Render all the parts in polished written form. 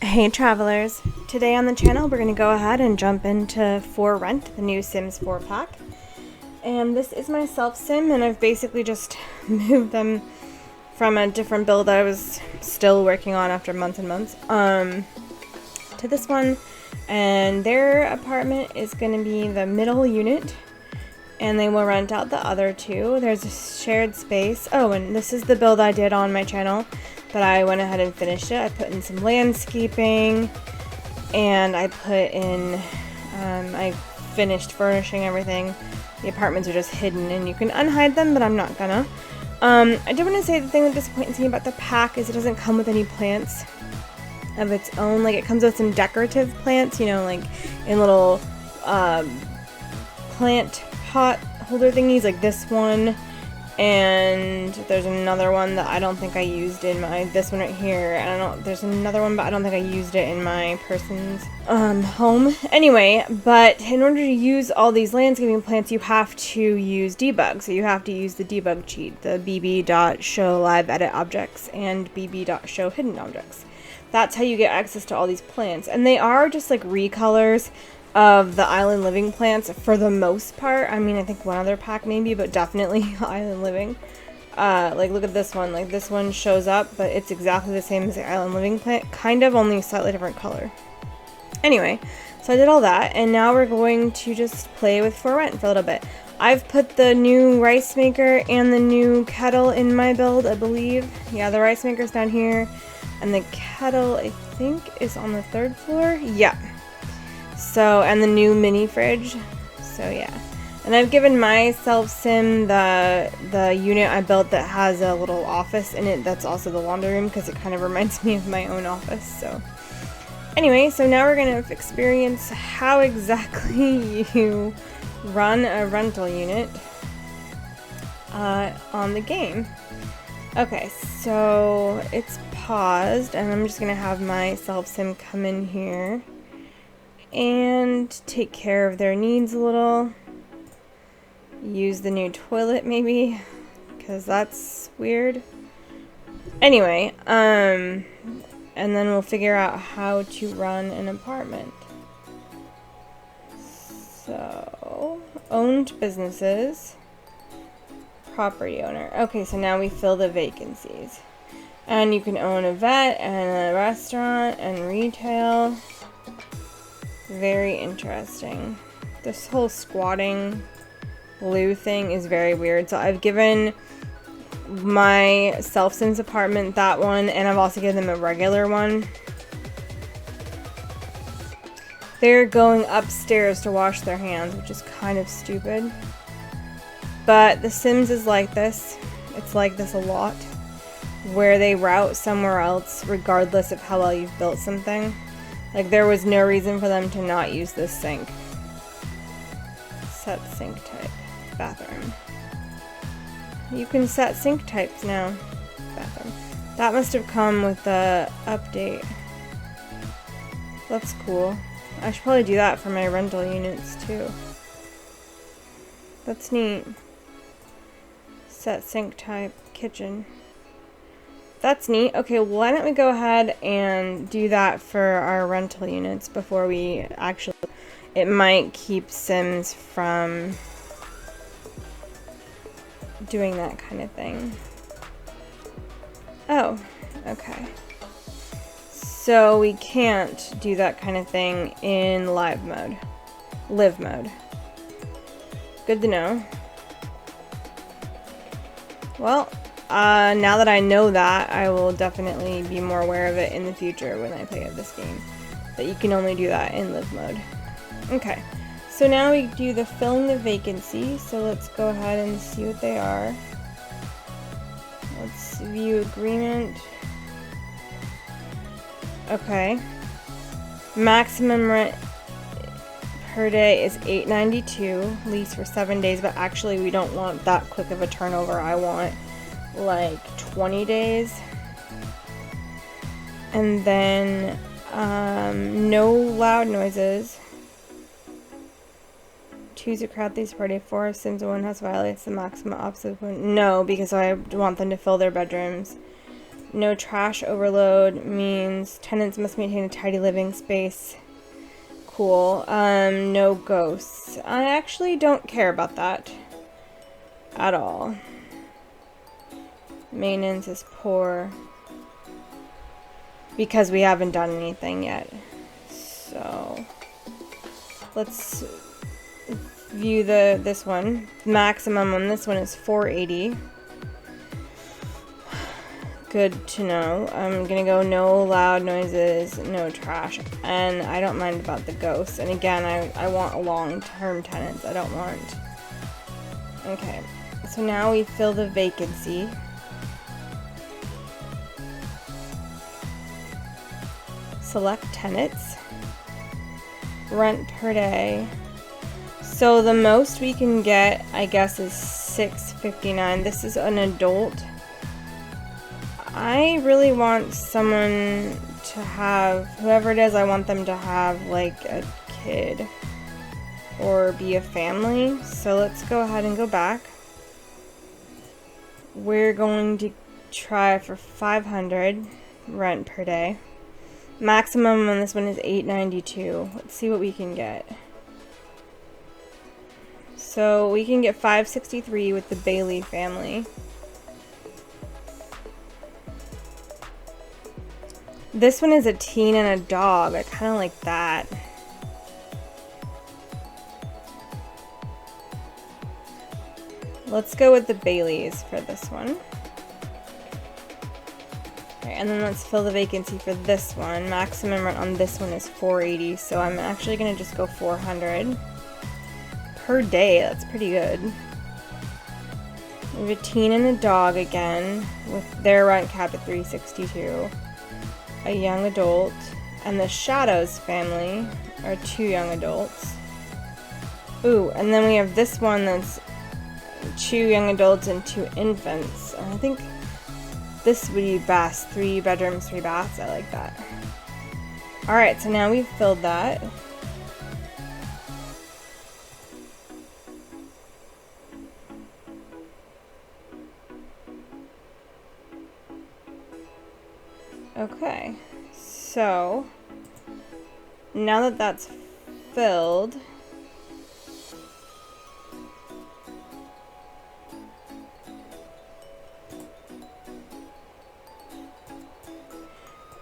Hey travelers! Today on the channel we're going to go ahead and jump into For Rent, the new Sims 4 pack. And this is my self-sim, and I've basically just moved them from a different build I was still working on after months and months to this one. And their apartment is going to be the middle unit, and they will rent out the other two. There's a shared space. Oh, and this is the build I did on my channel, but I went ahead and finished it. I put in some landscaping, and I put in, I finished furnishing everything. The apartments are just hidden, and you can unhide them, but I'm not gonna. I do want to say the thing that disappoints me about the pack is it doesn't come with any plants of its own. Like, it comes with some decorative plants, you know, like in little plant pot holder thingies, like this one. And there's another one that I don't think I used in my, this one right here. And I don't, there's another one, but I don't think I used it in my person's home. Anyway, but in order to use all these landscaping plants, you have to use debug. So you have to use the debug cheat, the bb.show live edit objects and bb.show hidden objects. That's how you get access to all these plants. And they are just like recolors of the island living plants for the most part. I mean, I think one other pack maybe, but definitely island living. Like, look at this one. Like, this one shows up, but it's exactly the same as the island living plant, kind of, only slightly different color. Anyway, so I did all that, and now we're going to just play with For Rent for a little bit. I've put the new rice maker and the new kettle in my build, I believe. Yeah, the rice maker's down here, and the kettle, I think, is on the 3rd floor. Yeah. So, and the new mini fridge. So yeah. And I've given my self-sim the unit I built that has a little office in it that's also the laundry room, because it kind of reminds me of my own office. So anyway, so now we're going to experience how exactly you run a rental unit on the game. Okay, so it's paused, and I'm just going to have my self-sim come in here and take care of their needs a little. Use the new toilet maybe, because that's weird. Anyway, and then we'll figure out how to run an apartment. So, owned businesses, property owner. Okay, so now we fill the vacancies. And you can own a vet and a restaurant and retail. Very interesting. This whole squatting loo thing is very weird. So I've given my self-sims apartment that one, and I've also given them a regular one. They're going upstairs to wash their hands, which is kind of stupid. But The Sims is like this. It's like this a lot, where they route somewhere else regardless of how well you've built something. Like, there was no reason for them to not use this sink. Set sink type. Bathroom. You can set sink types now. Bathroom. That must have come with the update. That's cool. I should probably do that for my rental units too. That's neat. Set sink type. Kitchen. That's neat. Okay, well, why don't we go ahead and do that for our rental units before we actually... It might keep Sims from doing that kind of thing. Oh, okay. So we can't do that kind of thing in live mode. Live mode. Good to know. Well, now that I know that, I will definitely be more aware of it in the future when I play this game. That you can only do that in live mode. Okay, so now we do the filling the vacancy. So let's go ahead and see what they are. Let's view agreement. Okay. Maximum rent per day is $8.92. Lease for 7 days, but actually we don't want that quick of a turnover. I want like 20 days. And then no loud noises. Choose a crowd these party. 4 Sims in one house violates the maximum opposite point. No, because I want them to fill their bedrooms. No trash overload means tenants must maintain a tidy living space. Cool. No ghosts. I actually don't care about that at all. Maintenance is poor because we haven't done anything yet. So let's view this one. Maximum on this one is 480. Good to know. I'm gonna go no loud noises, no trash, and I don't mind about the ghosts. And again, I want long-term tenants. I don't want... Okay, so now we fill the vacancy. Select tenants. Rent per day. So the most we can get, I guess, is $6.59. This is an adult. I really want someone to have, whoever it is, I want them to have like a kid or be a family. So let's go ahead and go back. We're going to try for 500 rent per day. Maximum on this one is $8.92. Let's see what we can get. So we can get $5.63 with the Bailey family. This one is a teen and a dog. I kind of like that. Let's go with the Baileys for this one. Okay, and then let's fill the vacancy for this one. Maximum rent on this one is $4.80, so I'm actually going to just go $400 per day. That's pretty good. We have a teen and a dog again with their rent cap at $3.62. A young adult, and the Shadows family are 2 young adults. Ooh, and then we have this one that's 2 young adults and 2 infants. And I think this would be best. 3 bedrooms, 3 baths. I like that. Alright, so now we've filled that. Okay, so now that that's filled,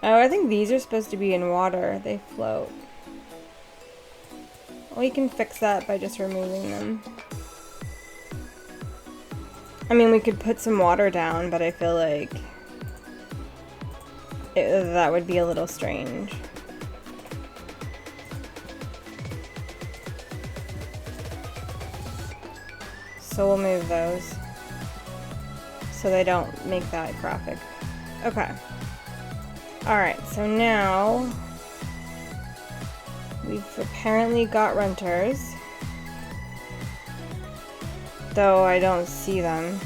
oh, I think these are supposed to be in water. They float. We can fix that by just removing them. I mean, we could put some water down, but I feel like that would be a little strange. So we'll move those so they don't make that graphic. Okay. Alright, so now we've apparently got renters, though I don't see them.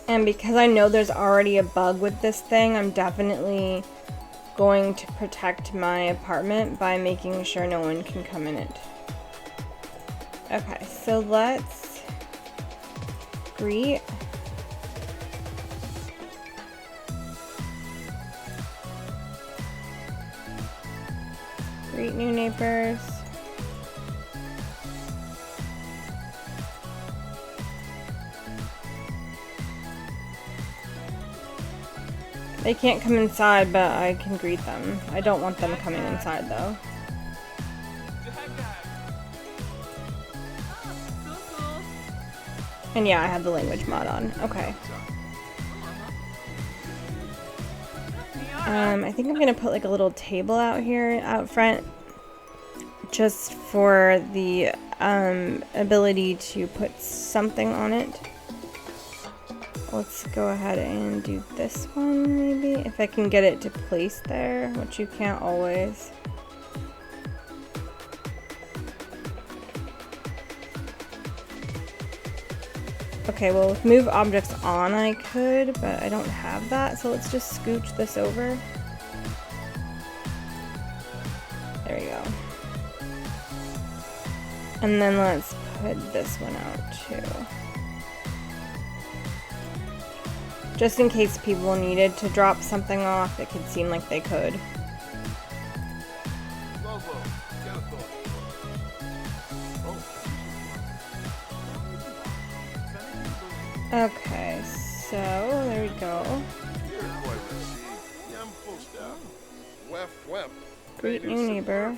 And because I know there's already a bug with this thing, I'm definitely going to protect my apartment by making sure no one can come in it. Okay, so let's greet. Greet new neighbors. They can't come inside, but I can greet them. I don't want them coming inside, though. And yeah, I have the language mod on. Okay. I think I'm gonna put like a little table out here, out front, just for the ability to put something on it. Let's go ahead and do this one, maybe, if I can get it to place there, which you can't always. Okay, well, with move objects on I could, but I don't have that, so let's just scooch this over. There we go. And then let's put this one out too. Just in case people needed to drop something off, it could seem like they could. Okay, so there we go. Greet new neighbor.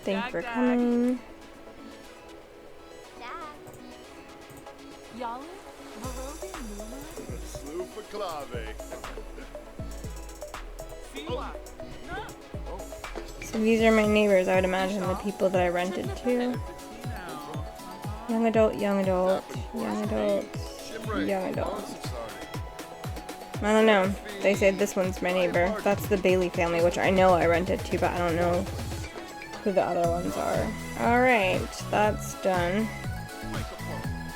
Thank you for coming. So these are my neighbors, I would imagine the people that I rented to. Young adult, young adult, young adult, young adult. I don't know. They said this one's my neighbor. That's the Bailey family, which I know I rented to, but I don't know who the other ones are. Alright, that's done.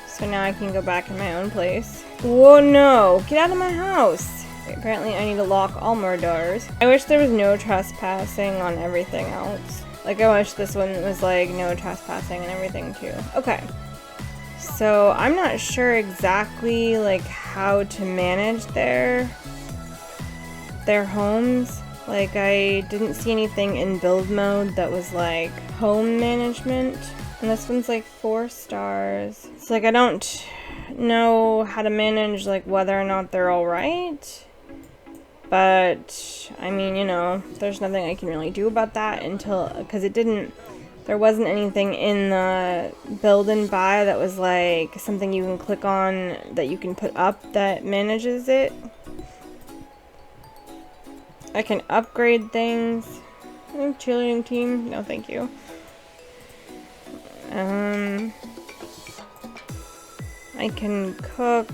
So now I can go back in my own place. Whoa, no! Get out of my house! Apparently I need to lock all more doors. I wish there was no trespassing on everything else. Like, I wish this one was like no trespassing and everything too. Okay. So I'm not sure exactly like how to manage their homes. Like, I didn't see anything in build mode that was like home management. And this one's like 4 stars. It's like I don't know how to manage like whether or not they're alright. But I mean, you know, there's nothing I can really do about that until, because there wasn't anything in the build and buy that was like something you can click on that you can put up that manages it. I can upgrade things. Cheerleading team, no thank you. I can cook.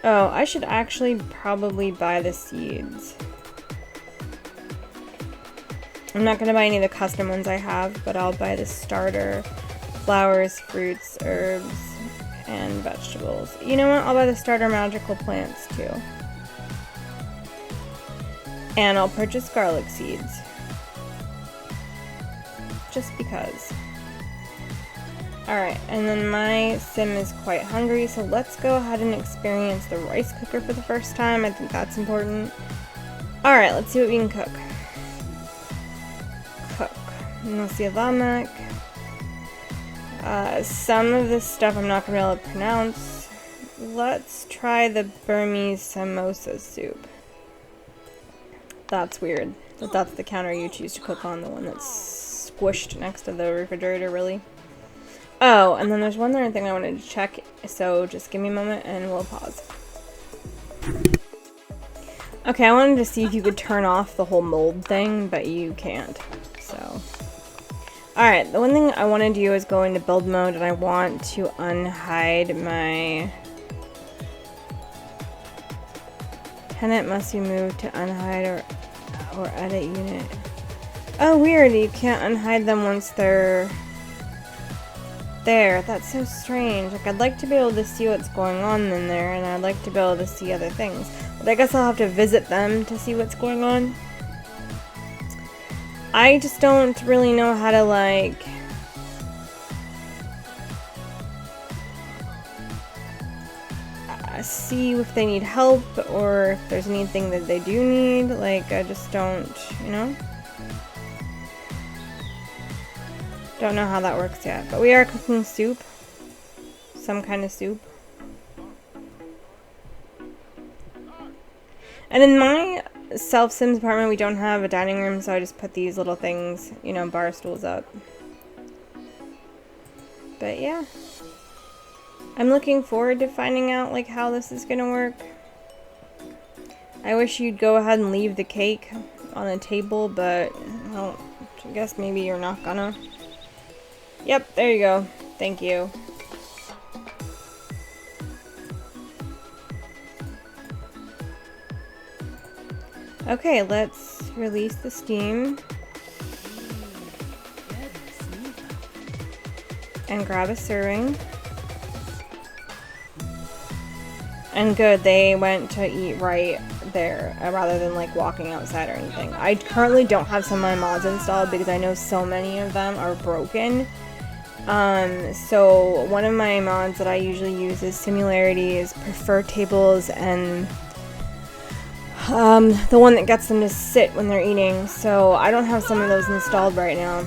Oh, I should actually probably buy the seeds. I'm not gonna buy any of the custom ones I have, but I'll buy the starter flowers, fruits, herbs, and vegetables. You know what? I'll buy the starter magical plants too. And I'll purchase garlic seeds. Just because. Alright, and then my sim is quite hungry, so let's go ahead and experience the rice cooker for the first time. I think that's important. Alright, let's see what we can cook. Cook. Nasi-lemak. Some of this stuff I'm not going to be able to pronounce. Let's try the Burmese samosa soup. That's weird. That's the counter you choose to cook on, the one that's squished next to the refrigerator, really. Oh, and then there's one other thing I wanted to check, so just give me a moment and we'll pause. Okay, I wanted to see if you could turn off the whole mold thing, but you can't, so. Alright, the one thing I want to do is go into build mode, and I want to unhide my... Tenant must be moved to unhide or edit unit. Oh, weird, you can't unhide them once they're... there. That's so strange. Like, I'd like to be able to see what's going on in there, and I'd like to be able to see other things. But I guess I'll have to visit them to see what's going on. I just don't really know how to, like... see if they need help, or if there's anything that they do need. Like, I just don't, you know? Don't know how that works yet, but we are cooking soup. Some kind of soup. And in my self-sims apartment, we don't have a dining room, so I just put these little things, you know, bar stools up. But yeah. I'm looking forward to finding out, like, how this is gonna work. I wish you'd go ahead and leave the cake on the table, but I guess maybe you're not gonna. Yep, there you go. Thank you. Okay, let's release the steam. And grab a serving. And good, they went to eat right there rather than like walking outside or anything. I currently don't have some of my mods installed because I know so many of them are broken. So one of my mods that I usually use is similarities, prefer tables, and the one that gets them to sit when they're eating. So I don't have some of those installed right now.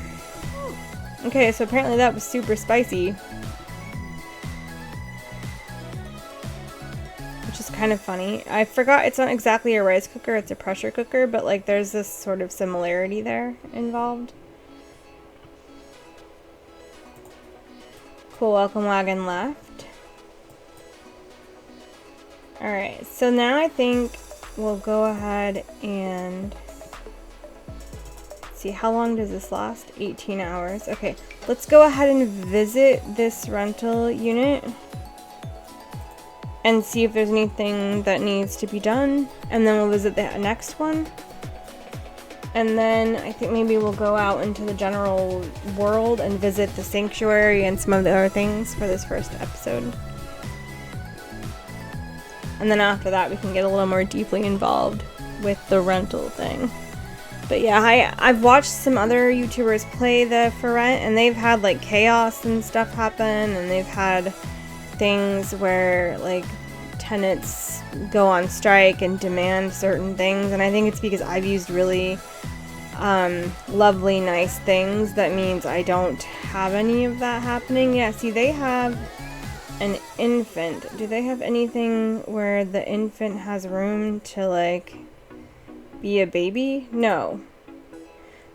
Okay, so apparently that was super spicy. Which is kind of funny. I forgot it's not exactly a rice cooker, it's a pressure cooker, but like there's this sort of similarity there involved. Cool, welcome wagon left. Alright, so now I think we'll go ahead and see, how long does this last? 18 hours. Okay, let's go ahead and visit this rental unit and see if there's anything that needs to be done, and then we'll visit the next one, and then I think maybe we'll go out into the general world and visit the sanctuary and some of the other things for this first episode. And then after that we can get a little more deeply involved with the rental thing. But yeah, I've watched some other YouTubers play the For Rent, and they've had like chaos and stuff happen, and they've had things where like tenants go on strike and demand certain things, and I think it's because I've used really lovely, nice things. That means I don't have any of that happening. Yeah, see, they have an infant. Do they have anything where the infant has room to like be a baby? No.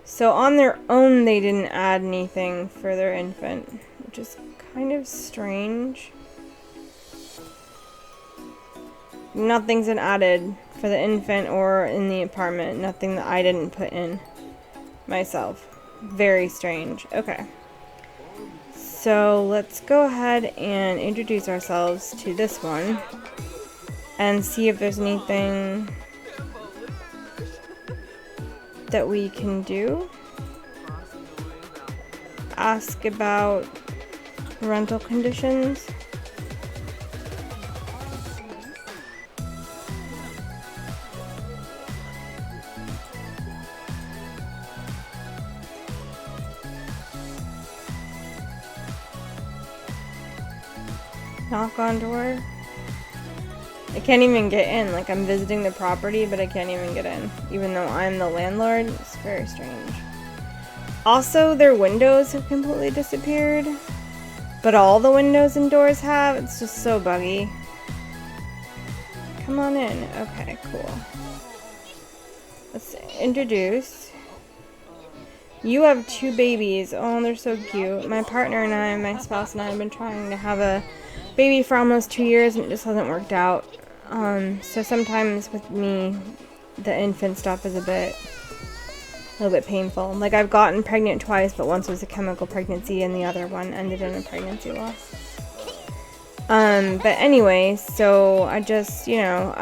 So on their own they didn't add anything for their infant, which is kind of strange. Nothing's been added for the infant or in the apartment. Nothing that I didn't put in myself. Very strange. Okay. So let's go ahead and introduce ourselves to this one and see if there's anything that we can do. Ask about rental conditions. Knock on door. I can't even get in. Like, I'm visiting the property, but I can't even get in, even though I'm the landlord. It's very strange. Also, their windows have completely disappeared, but all the windows and doors have. It's just so buggy. Come on in. Okay, cool. Let's introduce. You have 2 babies. Oh, they're so cute. My partner and I, my spouse and I, have been trying to have a baby for almost 2 years, and it just hasn't worked out. So sometimes with me, the infant stuff is a little bit painful. Like, I've gotten pregnant twice, but once was a chemical pregnancy, and the other one ended in a pregnancy loss. But anyway, so I just, you know,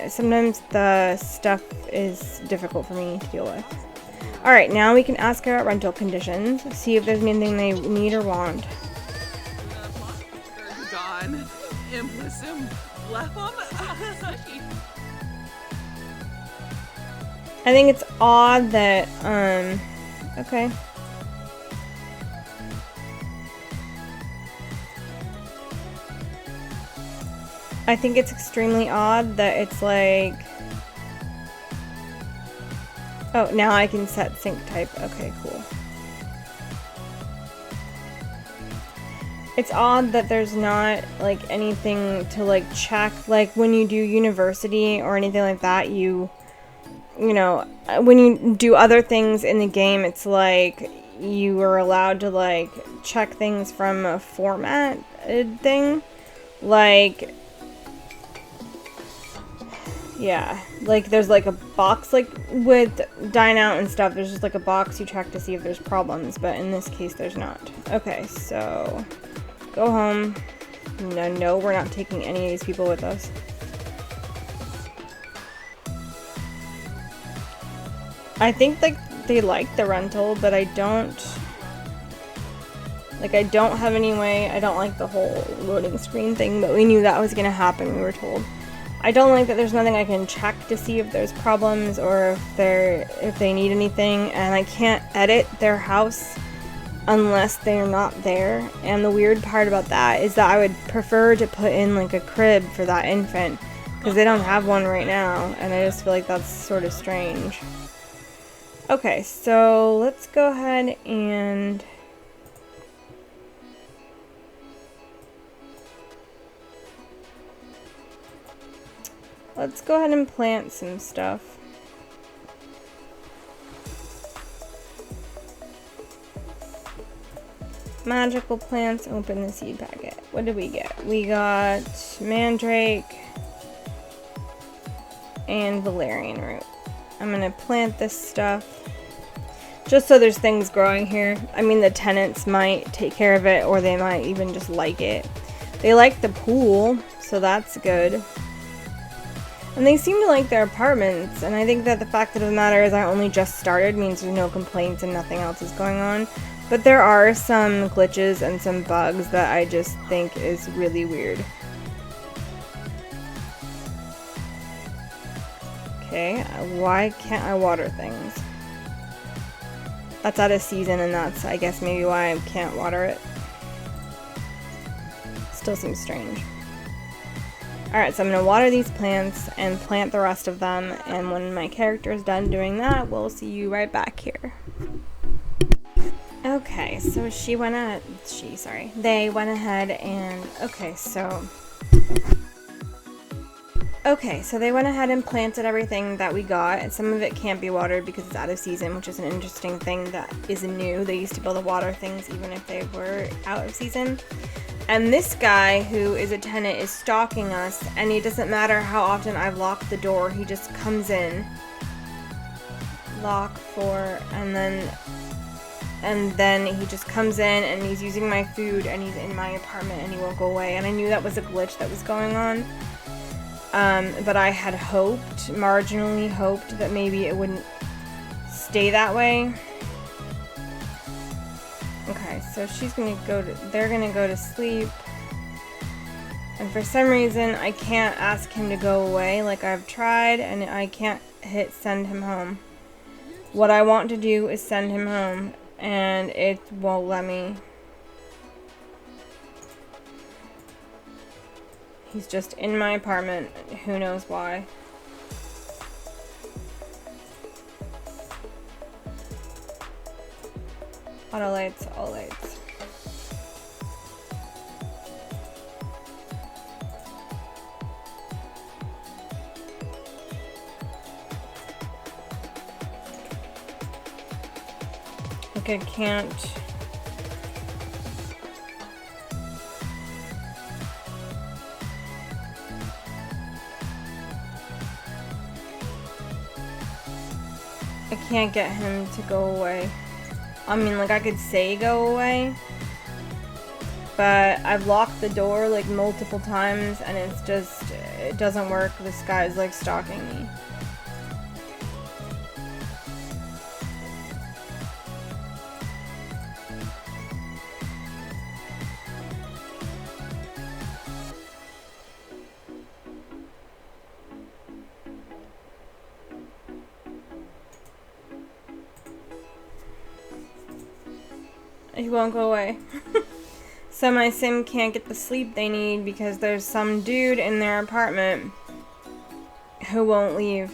sometimes the stuff is difficult for me to deal with. Alright, now we can ask about rental conditions, see if there's anything they need or want. I think it's odd that, okay. I think it's extremely odd that it's like, oh, now I can set sink type. Okay, cool. It's odd that there's not like anything to like check, like when you do university or anything like that, you know, when you do other things in the game, it's like you are allowed to like check things from a formatted thing. Like, Yeah, like there's like a box, like with Dine Out and stuff, there's just like a box you check to see if there's problems, but in this case there's not. Okay, so go home. No, we're not taking any of these people with us. I think like they like the rental, but I don't have any way. I don't like the whole loading screen thing, but we knew that was gonna happen, we were told. I don't like that there's nothing I can check to see if there's problems or if they need anything, and I can't edit their house unless they're not there. And the weird part about that is that I would prefer to put in like a crib for that infant, because they don't have one right now, and I just feel like that's sort of strange. Okay, so let's go ahead and plant some stuff. Magical plants, open the seed packet. What did we get? We got mandrake and valerian root. I'm gonna plant this stuff just so there's things growing here. I mean, the tenants might take care of it, or they might even just like it. They like the pool, so that's good. And they seem to like their apartments, and I think that the fact of the matter is I only just started means there's no complaints and nothing else is going on. But there are some glitches and some bugs that I just think is really weird. Okay, why can't I water things? That's out of season, and that's, I guess, maybe why I can't water it. Still seems strange. Alright, so I'm going to water these plants and plant the rest of them, and when my character is done doing that, we'll see you right back here. Okay, so they went ahead and, so they went ahead and planted everything that we got, and some of it can't be watered because it's out of season, which is an interesting thing that is new. They used to be able to water things even if they were out of season. And this guy, who is a tenant, is stalking us, and it doesn't matter how often I've locked the door, he just comes in. Lock for, and then he just comes in, and he's using my food, and he's in my apartment, and he won't go away. And I knew that was a glitch that was going on. But I had marginally hoped, that maybe it wouldn't stay that way. Okay, so they're gonna go to sleep. And for some reason, I can't ask him to go away like I've tried, and I can't hit send him home. What I want to do is send him home, and it won't let me. He's just in my apartment. Who knows why. Auto lights, all lights. Okay, can't. I can't get him to go away. I mean, like, I could say go away, but I've locked the door like multiple times, and it's just, it doesn't work. This guy's like stalking me. He won't go away. So my sim can't get the sleep they need because there's some dude in their apartment who won't leave.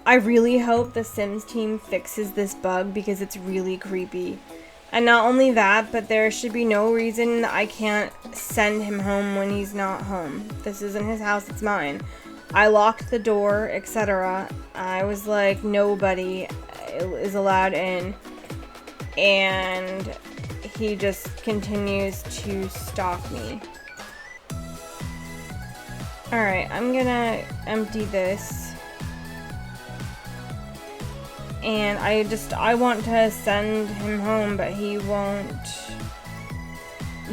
I really hope the Sims team fixes this bug because it's really creepy. And not only that, but there should be no reason I can't send him home when he's not home. This isn't his house, it's mine. I locked the door, etc. I was like, nobody is allowed in, and he just continues to stalk me. Alright, I'm gonna empty this. And I want to send him home, but he won't.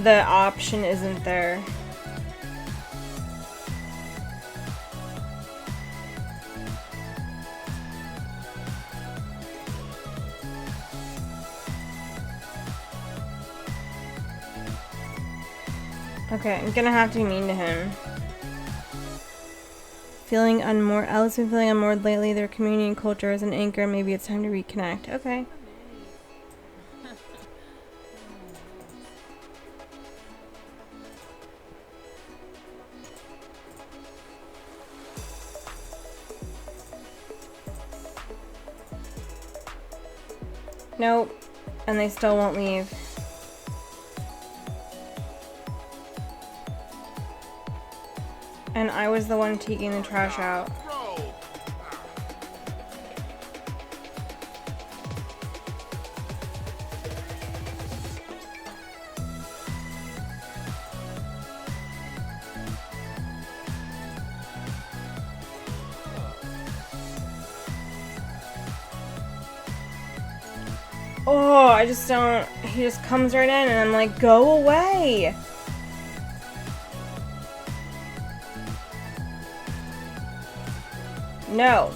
The option isn't there. Okay, I'm gonna have to be mean to him. Feeling unmoored. Alice been feeling unmoored lately. Their community and culture is an anchor. Maybe it's time to reconnect. Okay. Nope. And they still won't leave. And I was the one taking the trash out. Oh, I just don't. He just comes right in and I'm like, go away! No.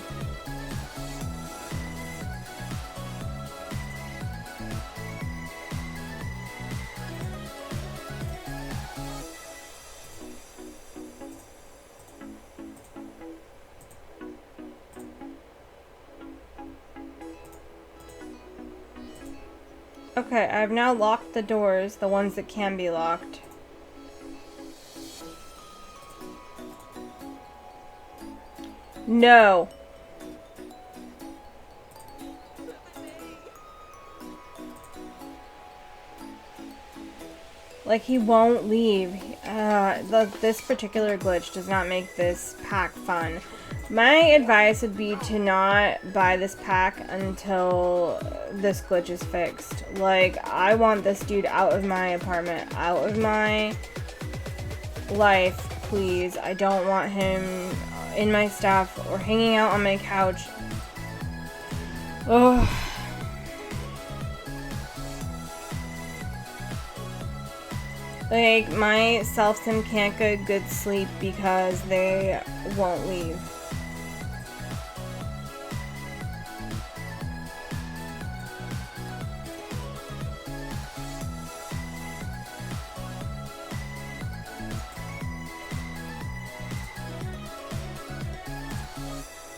Okay, I've now locked the doors, the ones that can be locked. No. Like, he won't leave. This particular glitch does not make this pack fun. My advice would be to not buy this pack until this glitch is fixed. Like, I want this dude out of my apartment, out of my life, please. I don't want him in my stuff or hanging out on my couch. Oh. Like, my self-sim can't get good sleep because they won't leave.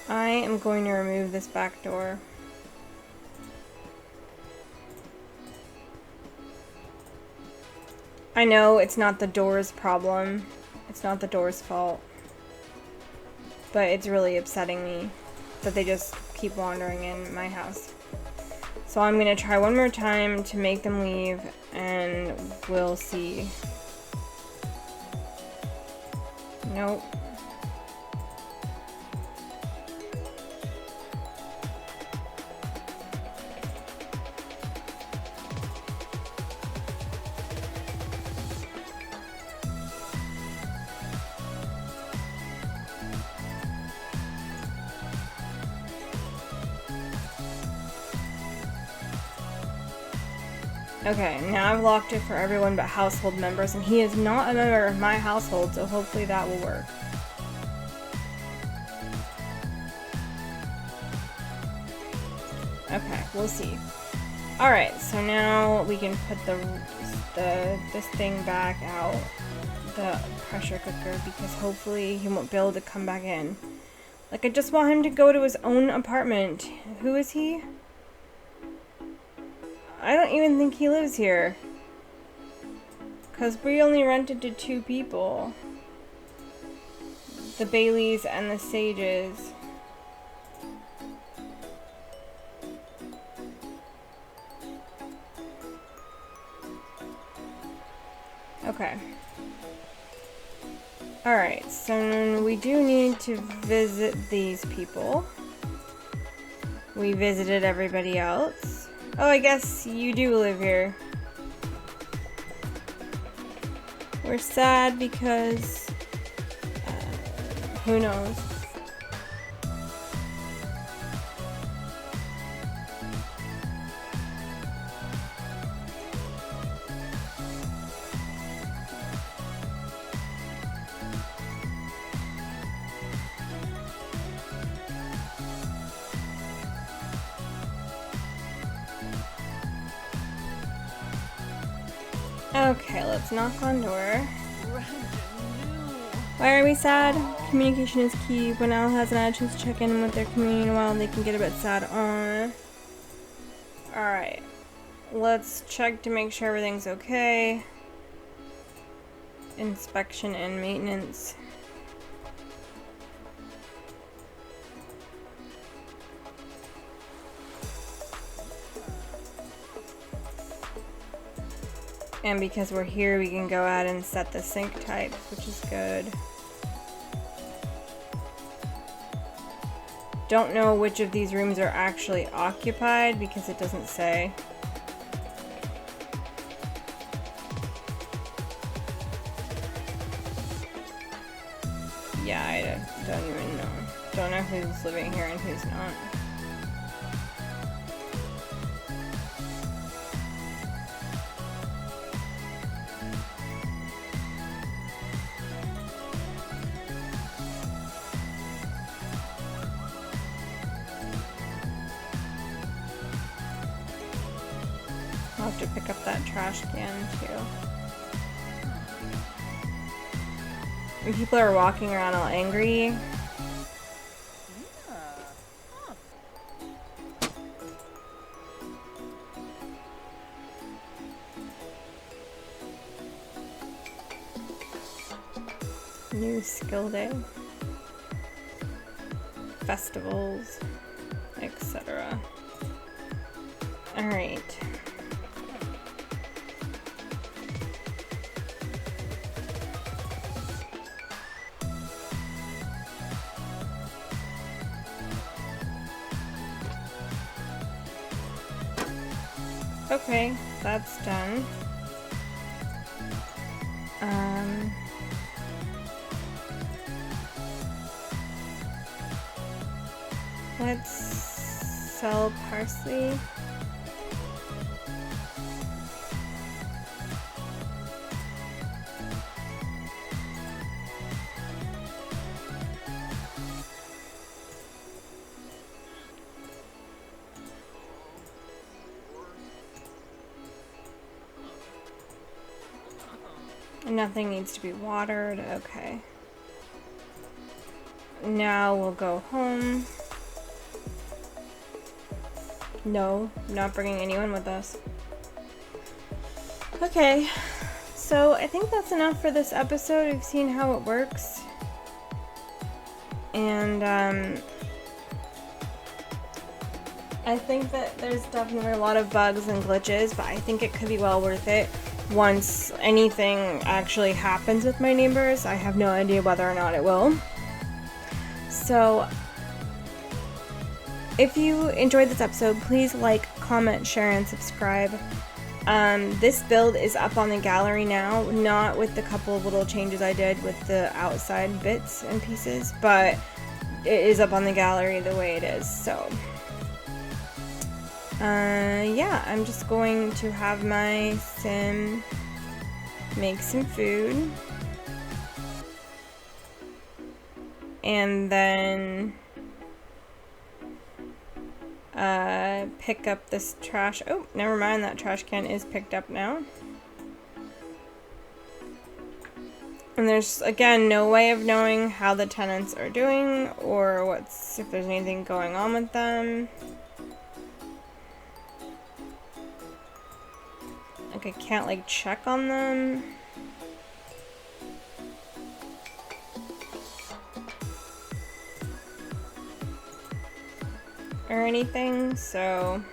I am going to remove this back door. I know it's not the door's problem. It's not the door's fault. But it's really upsetting me that they just keep wandering in my house. So I'm going to try one more time to make them leave, and we'll see. Nope. Okay, now I've locked it for everyone but household members, and he is not a member of my household, so hopefully that will work. Okay, we'll see. Alright, so now we can put this thing back out, the pressure cooker, because hopefully he won't be able to come back in. Like, I just want him to go to his own apartment. Who is he? I don't even think he lives here. Because we only rented to 2 people. The Baileys and the Sages. Okay. Alright, so we do need to visit these people. We visited everybody else. Oh, I guess you do live here. We're sad because who knows? Okay, let's knock on door. Why are we sad? Communication is key. When Al hasn't had a chance to check in with their community in a while, they can get a bit sad. Alright. Let's check to make sure everything's okay. Inspection and maintenance. And because we're here, we can go ahead and set the sink types, which is good. Don't know which of these rooms are actually occupied because it doesn't say. Yeah, I don't even know. Don't know who's living here and who's not. I'll have to pick up that trash can too. And people are walking around all angry. New skill day. Festivals, etc. Alright. Okay, that's done. Let's sell parsley. Nothing needs to be watered. Okay. Now we'll go home. No, not bringing anyone with us. Okay, so I think that's enough for this episode. We've seen how it works. And I think that there's definitely a lot of bugs and glitches, but I think it could be well worth it once anything actually happens with my neighbors. I have no idea whether or not it will. So if you enjoyed this episode, please like, comment, share, and subscribe. This build is up on the gallery now, not with the couple of little changes I did with the outside bits and pieces, but it is up on the gallery the way it is. So yeah, I'm just going to have my sim make some food, and then pick up this trash. Oh, never mind, that trash can is picked up now. And there's, again, no way of knowing how the tenants are doing or if there's anything going on with them. Like, I can't, like, check on them. Or anything, so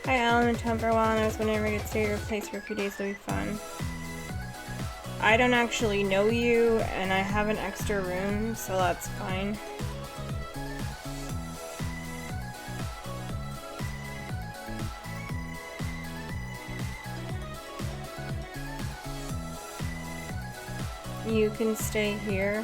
hi Alan, been town for a while and I was wondering if I could stay at your place for a few days. It'll be fun. I don't actually know you and I have an extra room, so that's fine. You can stay here.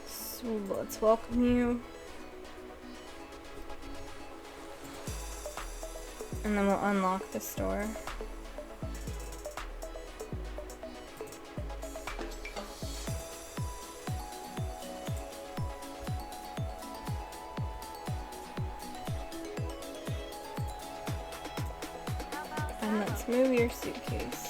So let's welcome you. And then we'll unlock the store. And let's move your suitcase.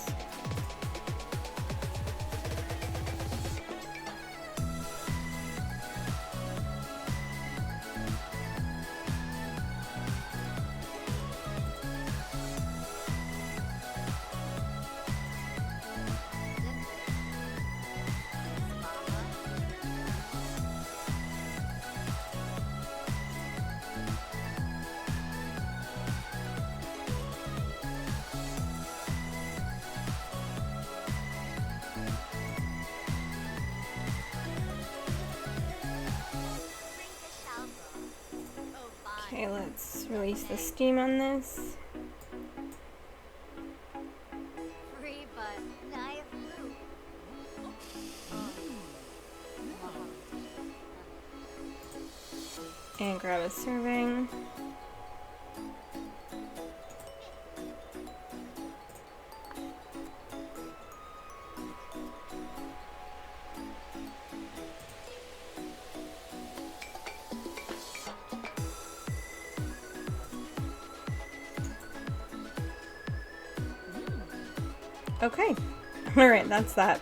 Okay, let's release the steam on this. And grab a serving. Okay. Alright, that's that.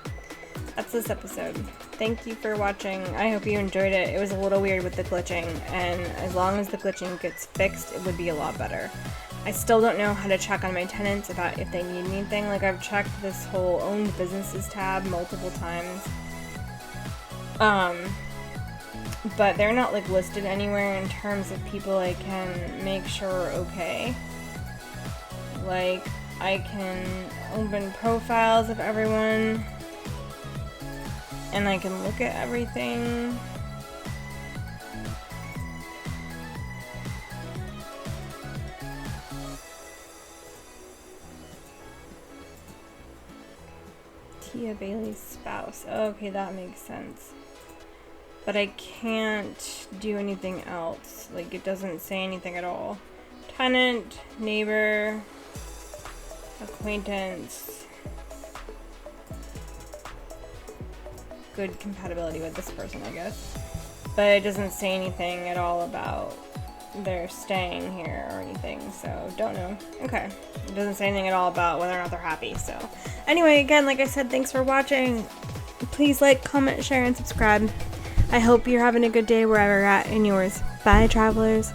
That's this episode. Thank you for watching. I hope you enjoyed it. It was a little weird with the glitching, and as long as the glitching gets fixed, it would be a lot better. I still don't know how to check on my tenants about if they need anything. Like, I've checked this whole owned businesses tab multiple times. But they're not, like, listed anywhere in terms of people I can make sure are okay. Like, I can open profiles of everyone, and I can look at everything. Tia Bailey's spouse. Okay, that makes sense. But I can't do anything else. Like, it doesn't say anything at all. Tenant, neighbor, acquaintance. Good compatibility with this person, I guess. But it doesn't say anything at all about their staying here or anything, so don't know. Okay. It doesn't say anything at all about whether or not they're happy, so. Anyway, again, like I said, thanks for watching. Please like, comment, share, and subscribe. I hope you're having a good day wherever you're at in yours. Bye, travelers.